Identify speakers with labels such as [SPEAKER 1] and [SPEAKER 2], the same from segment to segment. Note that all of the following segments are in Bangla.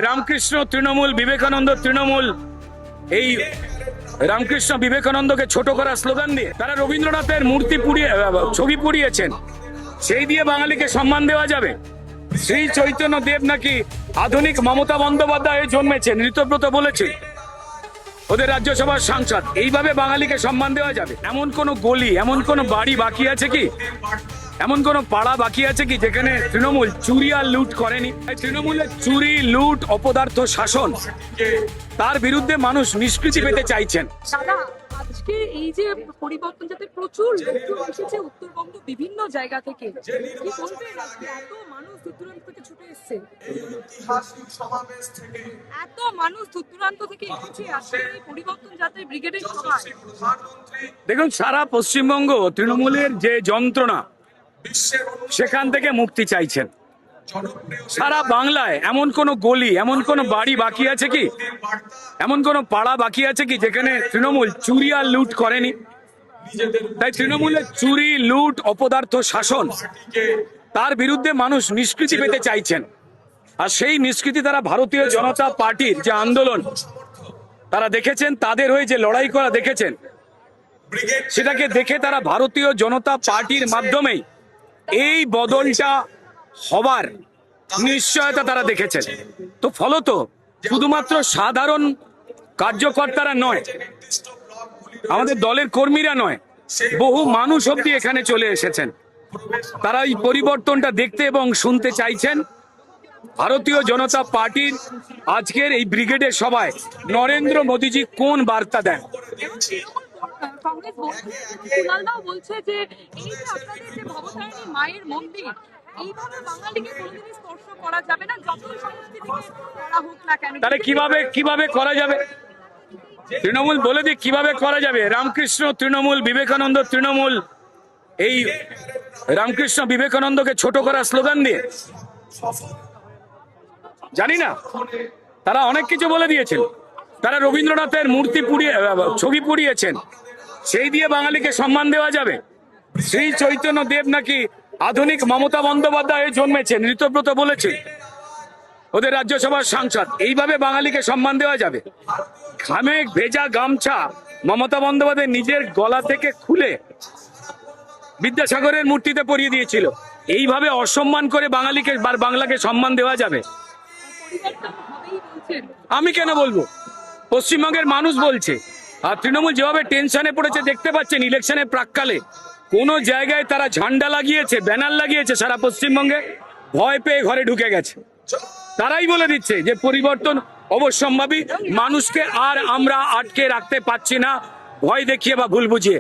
[SPEAKER 1] রামকৃষ্ণ তৃণমূল, বিবেকানন্দ তৃণমূল, এই রামকৃষ্ণ বিবেকানন্দকে ছোট করা স্লোগান দিয়ে তারা রবীন্দ্রনাথের মূর্তি পুড়িয়ে ছবি পুড়িয়েছেন। সেই দিয়ে বাঙালিকে সম্মান দেওয়া যাবে? শ্রী চৈতন্য দেব নাকি আধুনিক মমতা বন্দ্যোপাধ্যায় জন্মেছেন, ঋতব্রত বলেছে, ওদের রাজ্যসভার সাংসদ। এইভাবে বাঙালিকে সম্মান দেওয়া যাবে? এমন কোন গলি, এমন কোন বাড়ি বাকি আছে কি, এমন কোন পাড়া বাকি আছে কি যেখানে তৃণমূল চুরি আর লুট করেনি? তৃণমূলের চুরি, লুট, অপদার্থ শাসন, তার বিরুদ্ধে মানুষ নিষ্কৃতি পেতে চাইছেন।
[SPEAKER 2] আজকে এই যে পরিবর্তন, যাতে প্রচুর লোকজন এসেছে উত্তরবঙ্গ বিভিন্ন জায়গা থেকে, কি বলবেন আজকে এত মানুষ দূর-দূরান্ত থেকে ছুটে এসেছে? এত মানুষ দূর-দূরান্ত থেকে এসেছে আজকে এই পরিবর্তন যাতে ব্রিগেডের সভায়।
[SPEAKER 1] দেখুন, সারা পশ্চিমবঙ্গ তৃণমূলের যে যন্ত্রণা, সেখান থেকে মুক্তি চাইছেন। সারা বাংলায় এমন কোন গলি, এমন কোন বাড়ি বাকি আছে কি, এমন কোন পাড়া বাকি আছে কি যেখানে তৃণমূল চুরি আর লুট করেনি? তাই তৃণমূলের চুরি, লুট, অপদার্থ শাসন, তার বিরুদ্ধে মানুষ নিষ্কৃতি পেতে চাইছেন। আর সেই নিষ্কৃতি তারা ভারতীয় জনতা পার্টির যে আন্দোলন তারা দেখেছেন, তাদের হয়ে যে লড়াই করা দেখেছেন, সেটাকে দেখে তারা ভারতীয় জনতা পার্টির মাধ্যমেই এই বদলটা হবার নিশ্চয়তা তারা দেখেছেন। তো ফলত শুধুমাত্র সাধারণ কার্যকর্তারা নয়, আমাদের দলের কর্মীরা নয়, বহু মানুষ অব্দি এখানে চলে এসেছেন। তারা এই পরিবর্তনটা দেখতে এবং শুনতে চাইছেন। ভারতীয় জনতা পার্টির আজকের এই ব্রিগেডের সভায় নরেন্দ্র মোদীজি কোন বার্তা দেন?
[SPEAKER 2] বলছে যে এই যে আপনাদের যে ভবতারিণী মায়ের মন্দির, এইভাবে বাঙালিকে কোনোদিনই স্পর্শ করা যাবে না, যতই সংস্কৃতিকে করা হোক না কেন।
[SPEAKER 1] তাহলে কিভাবে করা যাবে? তৃণমূল বলে দিক কিভাবে করা যাবে। রামকৃষ্ণ তৃণমূল, বিবেকানন্দ তৃণমূল, এই রামকৃষ্ণ বিবেকানন্দকে ছোট করা স্লোগান দিয়ে জানি না, তারা অনেক কিছু বলে দিয়েছেন। তারা রবীন্দ্রনাথের মূর্তি পুড়িয়ে ছবি পুড়িয়েছেন। সেই দিয়ে বাঙালিকে সম্মান দেওয়া যাবে? শ্রী চৈতন্য দেব নাকি আধুনিক মমতা বন্দ্যোপাধ্যায় জন্মেছেন, ঋতব্রত বলেছে, ওদের রাজ্যসভার সাংসদ। এইভাবে বাঙালিকে সম্মান দেওয়া যাবে? ঘামে ভেজা গামছা মমতা বন্দ্যোপাধ্যায় নিজের গলা থেকে খুলে বিদ্যাসাগরের মূর্তিতে পরিয়ে দিয়েছিল। এইভাবে অসম্মান করে বাংলাকে সম্মান দেওয়া যাবে? আমি কেন বলবো? পশ্চিমবঙ্গের মানুষ বলছে। আর তৃণমূল যেভাবে টেনশনে পড়েছে দেখতে পাচ্ছেন, ইলেকশনের প্রাককালে কোন জায়গায় তারা ঝান্ডা লাগিয়েছে, ব্যানার লাগিয়েছে সারা পশ্চিমবঙ্গে, ভয় পেয়ে ঘরে ঢুকে গেছে। তারাই বলে দিচ্ছে যে পরিবর্তন অবশ্যম্ভাবী, মানুষকে আর আমরা আটকে রাখতে পারছি না ভয় দেখিয়ে বা ভুল বুঝিয়ে।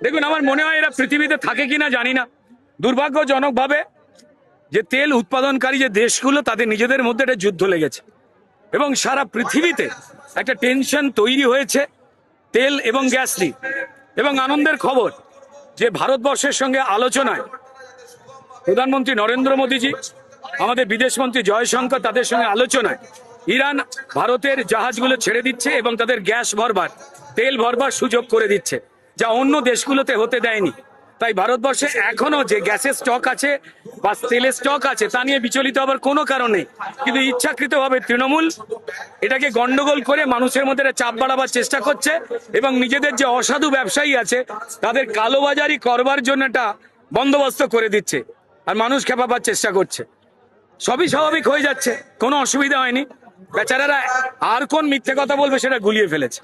[SPEAKER 1] দেখুন, আমার মনে হয় এরা পৃথিবীতে থাকে কিনা জানি না, দুর্ভাগ্যজনক ভাবে যে তেল উৎপাদনকারী যে দেশগুলো, তাদের নিজেদের মধ্যে একটা যুদ্ধ লেগেছে এবং সারা পৃথিবীতে একটা টেনশন তৈরি হয়েছে তেল এবং গ্যাস নিয়ে। এবং আনন্দের খবর যে ভারতবর্ষের সঙ্গে আলোচনায় প্রধানমন্ত্রী নরেন্দ্র মোদীজি, আমাদের বিদেশমন্ত্রী জয়শঙ্কর, তাদের সঙ্গে আলোচনায় ইরান ভারতের জাহাজগুলো ছেড়ে দিচ্ছে এবং তাদের গ্যাস ভরবার, তেল ভরবার সুযোগ করে দিচ্ছে, যা অন্য দেশগুলোতে হতে দেয়নি। তাই ভারতবর্ষে এখনো যে গ্যাসের স্টক আছে বা তেলের স্টক আছে, তা নিয়ে বিচলিত হবার কোনো কারণ নেই। কিন্তু ইচ্ছাকৃতভাবে তৃণমূল এটাকে গন্ডগোল করে মানুষের মধ্যে চাপ বাড়াবার চেষ্টা করছে এবং নিজেদের যে অসাধু ব্যবসায়ী আছে তাদের কালোবাজারি করবার জন্য একটা বন্দোবস্ত করে দিচ্ছে, আর মানুষ খেপাবার চেষ্টা করছে। সবই স্বাভাবিক হয়ে যাচ্ছে, কোনো অসুবিধা হয়নি। বেচারারা আর কোন মিথ্যে কথা বলবে সেটা গুলিয়ে ফেলেছে।